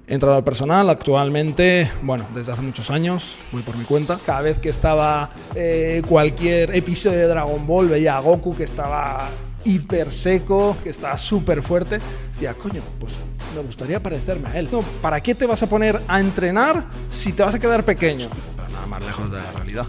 Entrenador personal, actualmente, bueno, desde hace muchos años, voy por mi cuenta. Cada vez que estaba cualquier episodio de Dragon Ball, veía a Goku que estaba hiper seco, que estaba súper fuerte. Decía, coño, pues me gustaría parecerme a él. No, ¿para qué te vas a poner a entrenar si te vas a quedar pequeño? Pero nada más lejos de la realidad.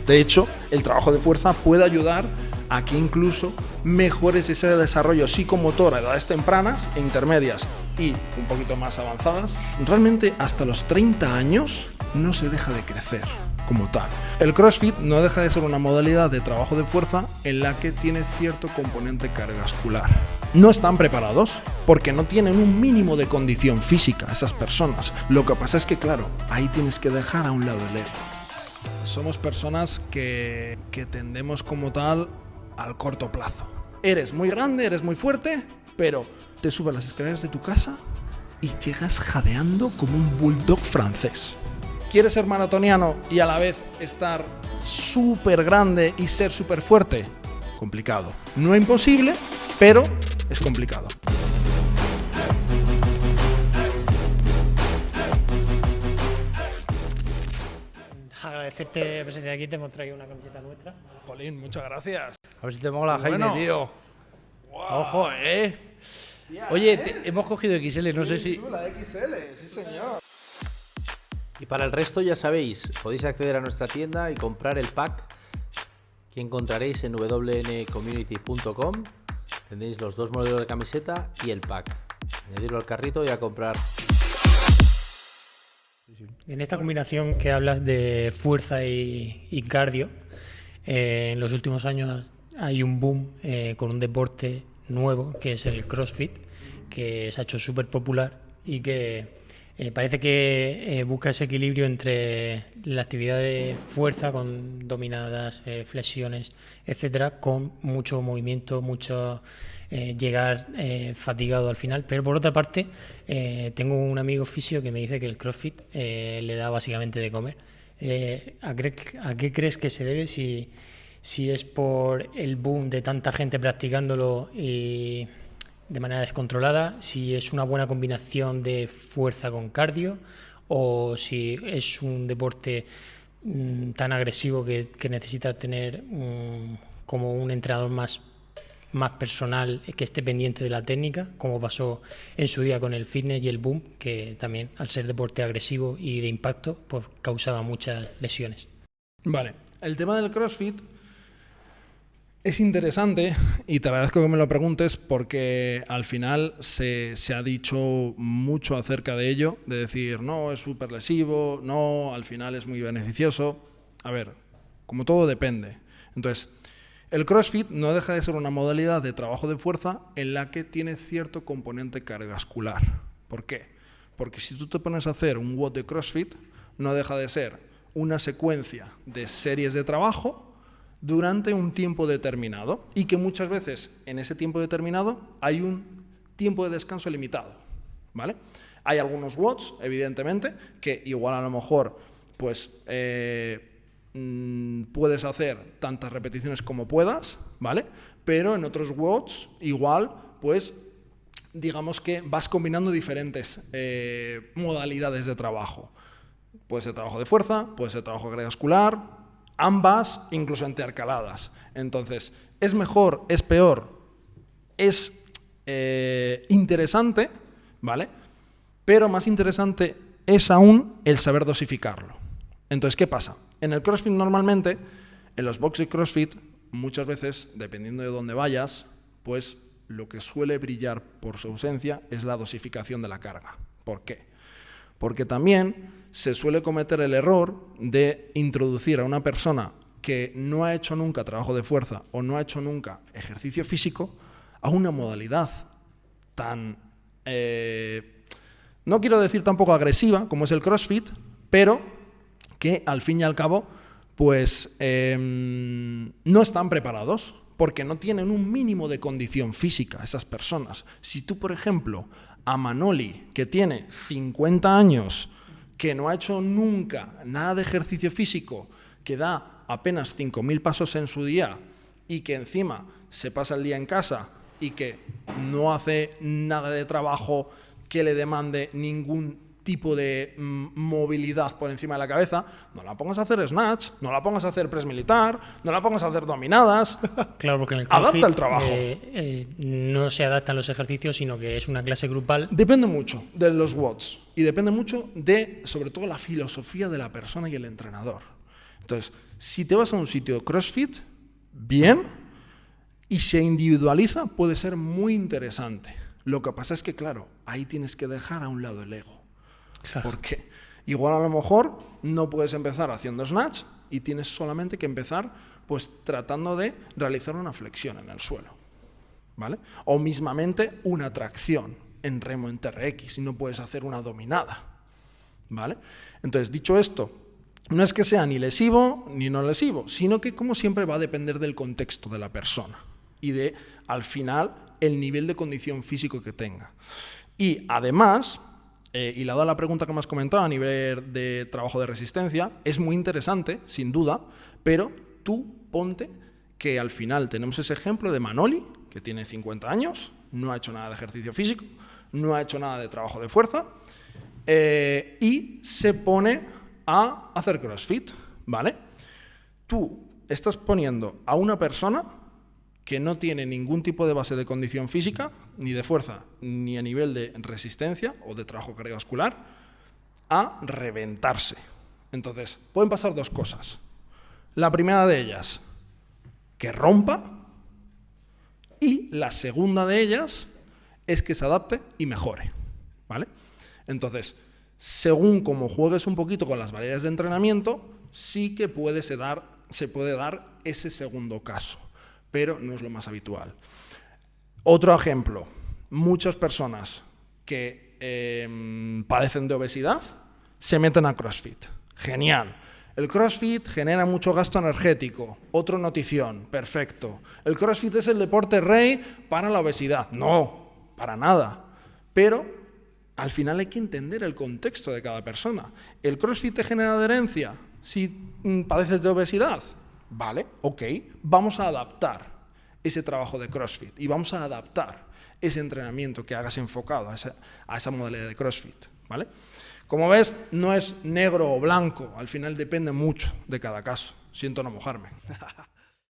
De hecho, el trabajo de fuerza puede ayudar a que incluso mejores ese desarrollo psicomotor a edades tempranas e intermedias y un poquito más avanzadas. Realmente hasta los 30 años no se deja de crecer como tal. El CrossFit no deja de ser una modalidad de trabajo de fuerza en la que tiene cierto componente cardiovascular. No están preparados porque no tienen un mínimo de condición física esas personas. Lo que pasa es que, claro, ahí tienes que dejar a un lado el ego. Somos personas que tendemos como tal al corto plazo. Eres muy grande, eres muy fuerte, pero te subes las escaleras de tu casa y llegas jadeando como un bulldog francés. ¿Quieres ser maratoniano y a la vez estar súper grande y ser súper fuerte? Complicado. No imposible, pero es complicado. Agradecerte la presencia aquí, te hemos traído una camiseta nuestra. Jolín, muchas gracias. A ver si te mola, Jaime, Bueno. tío. Wow. Ojo, Oye, hemos cogido XL, no sé si... La XL, sí señor. Y para el resto ya sabéis, podéis acceder a nuestra tienda y comprar el pack que encontraréis en wncommunity.com. Tendréis los 2 modelos de camiseta y el pack. Añadirlo al carrito y a comprar. En esta combinación que hablas de fuerza y cardio, en los últimos años hay un boom con un deporte nuevo que es el CrossFit, que se ha hecho súper popular y que parece que busca ese equilibrio entre la actividad de fuerza con dominadas, flexiones, etcétera, con mucho movimiento, mucho llegar fatigado al final. Pero por otra parte, tengo un amigo fisio que me dice que el CrossFit le da básicamente de comer. ¿A qué crees que se debe? Si es por el boom de tanta gente practicándolo y de manera descontrolada, si es una buena combinación de fuerza con cardio, o si es un deporte tan agresivo que necesita tener como un entrenador más personal que esté pendiente de la técnica, como pasó en su día con el fitness y el boom, que también al ser deporte agresivo y de impacto pues causaba muchas lesiones. Vale, el tema del CrossFit es interesante y te agradezco que me lo preguntes porque al final se ha dicho mucho acerca de ello, de decir, no, es súper lesivo, no, al final es muy beneficioso. A ver, como todo depende. Entonces, el CrossFit no deja de ser una modalidad de trabajo de fuerza en la que tiene cierto componente cardiovascular. ¿Por qué? Porque si tú te pones a hacer un WOD de CrossFit, no deja de ser una secuencia de series de trabajo durante un tiempo determinado y que muchas veces en ese tiempo determinado hay un tiempo de descanso limitado, ¿vale? Hay algunos WODs, evidentemente, que igual a lo mejor pues puedes hacer tantas repeticiones como puedas, ¿vale? Pero en otros WODs igual pues digamos que vas combinando diferentes modalidades de trabajo. Puede ser trabajo de fuerza, puede ser trabajo cardiovascular, ambas, incluso intercaladas. Entonces, ¿es mejor? ¿Es peor? Es interesante, ¿vale? Pero más interesante es aún el saber dosificarlo. Entonces, ¿qué pasa? En el CrossFit normalmente, en los boxes de CrossFit, muchas veces, dependiendo de dónde vayas, pues lo que suele brillar por su ausencia es la dosificación de la carga. ¿Por qué? Porque también se suele cometer el error de introducir a una persona que no ha hecho nunca trabajo de fuerza o no ha hecho nunca ejercicio físico a una modalidad tan, no quiero decir tampoco agresiva como es el CrossFit, pero que al fin y al cabo pues no están preparados porque no tienen un mínimo de condición física esas personas. Si tú, por ejemplo, a Manoli, que tiene 50 años, que no ha hecho nunca nada de ejercicio físico, que da apenas 5.000 pasos en su día y que encima se pasa el día en casa y que no hace nada de trabajo que le demande ningún tipo de movilidad por encima de la cabeza, no la pongas a hacer snatch, no la pongas a hacer press militar, no la pongas a hacer dominadas. Claro, porque en el Adapta CrossFit el trabajo. No se adaptan los ejercicios, sino que es una clase grupal. Depende mucho de los watts y depende mucho de, sobre todo, la filosofía de la persona y el entrenador. Entonces, si te vas a un sitio CrossFit, bien, y se individualiza, puede ser muy interesante. Lo que pasa es que, claro, ahí tienes que dejar a un lado el ego. Claro. Porque igual a lo mejor no puedes empezar haciendo snatch y tienes solamente que empezar pues tratando de realizar una flexión en el suelo, ¿vale? O mismamente una tracción en remo en TRX y no puedes hacer una dominada, ¿vale? Entonces, dicho esto, no es que sea ni lesivo ni no lesivo, sino que como siempre va a depender del contexto de la persona y de, al final, el nivel de condición físico que tenga. Y además, hilado a la pregunta que me has comentado a nivel de trabajo de resistencia, es muy interesante, sin duda, pero tú ponte que al final tenemos ese ejemplo de Manoli, que tiene 50 años, no ha hecho nada de ejercicio físico, no ha hecho nada de trabajo de fuerza, y se pone a hacer CrossFit, ¿vale? Tú estás poniendo a una persona que no tiene ningún tipo de base de condición física, ni de fuerza, ni a nivel de resistencia o de trabajo cardiovascular, a reventarse. Entonces, pueden pasar dos cosas. La primera de ellas, que rompa, y la segunda de ellas es que se adapte y mejore, ¿vale? Entonces, según como juegues un poquito con las variables de entrenamiento, sí que se puede dar ese segundo caso, pero no es lo más habitual. Otro ejemplo, muchas personas que padecen de obesidad se meten a CrossFit. Genial. El CrossFit genera mucho gasto energético. Otra notición, perfecto. El CrossFit es el deporte rey para la obesidad. No, para nada. Pero al final hay que entender el contexto de cada persona. ¿El CrossFit te genera adherencia si padeces de obesidad? Vale, ok. Vamos a adaptar ese trabajo de CrossFit y vamos a adaptar ese entrenamiento que hagas enfocado a esa modalidad de CrossFit, ¿vale? Como ves, no es negro o blanco, al final depende mucho de cada caso. Siento no mojarme.